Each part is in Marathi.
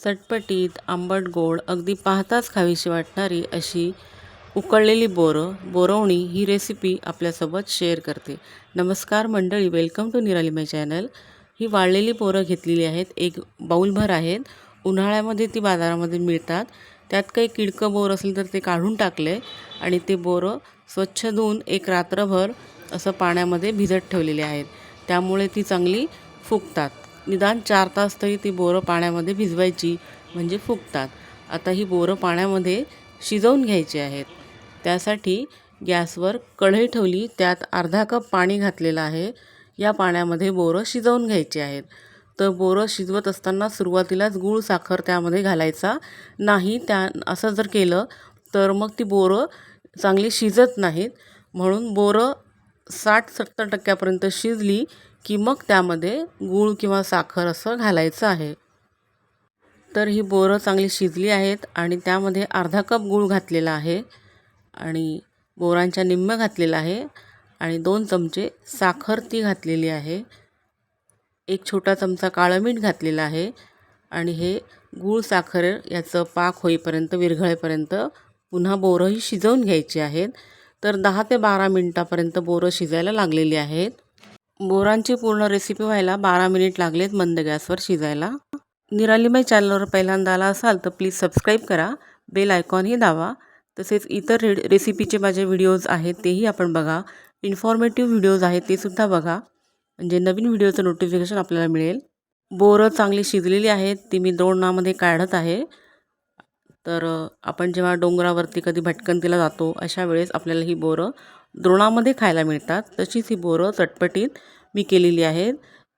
चटपटीत, आंबट गोड अगदी पाहताच खावीशी वाटणारी अशी उकळलेली बोरवणी ही रेसिपी आपल्यासोबत शेअर करते. नमस्कार मंडळी, वेलकम टू निराली माय चॅनल. ही वाळलेली बोरं घेतलेली आहेत, एक बाऊलभर आहेत. उन्हाळ्यामध्ये ती बाजारामध्ये मिळतात. त्यात काही किडकं बोर असेल तर ते काढून टाकले आणि ते बोरं स्वच्छ धुवून एक रात्रभर असं पाण्यामध्ये भिजत ठेवलेले आहेत. त्यामुळे ती चांगली फुगतात. निदान 4 तास तरी ती बोरं पाण्यामध्ये भिजवायची, म्हणजे फुगतात. आता ही बोरं पाण्यामध्ये शिजवून घ्यायची आहेत. त्यासाठी गॅसवर कढई ठेवली, त्यात अर्धा कप पाणी घातलेलं आहे. या पाण्यामध्ये बोरं शिजवून घ्यायची आहेत. तर बोरं शिजवत असताना सुरुवातीलाच गूळ साखर त्यामध्ये घालायचा नाही. असं जर केलं तर मग ती बोरं चांगली शिजत नाहीत. म्हणून बोरं 60-70% शिजली की मग त्यामध्ये गूळ किंवा साखर असं घालायचं आहे. तर ही बोरं चांगली शिजली आहेत आणि त्यामध्ये अर्धा कप गूळ घातलेला आहे आणि बोरांच्या निम्म घातलेला आहे आणि 2 चमचे साखर ती घातलेली आहे. 1 छोटा चमचा काळं मीठ घातलेलं आहे आणि हे गूळ साखर याचं पाक होईपर्यंत, विरघळेपर्यंत पुन्हा बोरंही शिजवून घ्यायची आहेत. तर 10 ते 12 मिनिटापर्यंत बोरं शिजायला लागलेली आहेत. बोरांची पूर्ण रेसिपी व्हायला 12 मिनिट लागलेत मंद गॅसवर शिजायला. निराली माय चॅनलवर पहिल्यांदा आला असाल तर प्लीज सबस्क्राईब करा, बेल आयकॉनही दाबा. तसेच इतर रेसिपीचे माझे व्हिडिओज आहेत तेही आपण बघा. इन्फॉर्मेटिव्ह व्हिडिओज आहेत ते सुद्धा बघा, म्हणजे नवीन व्हिडिओचं नोटिफिकेशन आपल्याला मिळेल. बोरं चांगली शिजलेली आहेत, ती मी द्रोणामध्ये काढत आहे. तर आपण जेव्हा डोंगरावरती कधी भटकंतीला जातो अशा वेळेस आपल्याला ही बोरं द्रोणामध्ये खायला मिळतात. तशीच ही बोरं चटपटीत मी केलेली आहेत.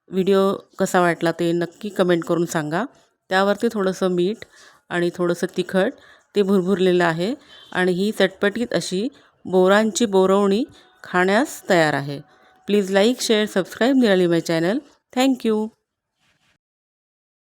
व्हिडिओ कसा वाटला ते नक्की कमेंट करून सांगा. त्यावरती थोडंसं मीठ आणि थोडंसं तिखट ते भुरभुरलेलं आहे आणि ही चटपटीत अशी बोरांची बोरवणी खाण्यास तयार आहे. प्लीज लाईक, शेअर, सबस्क्राईब निराली माय चॅनल. थँक्यू.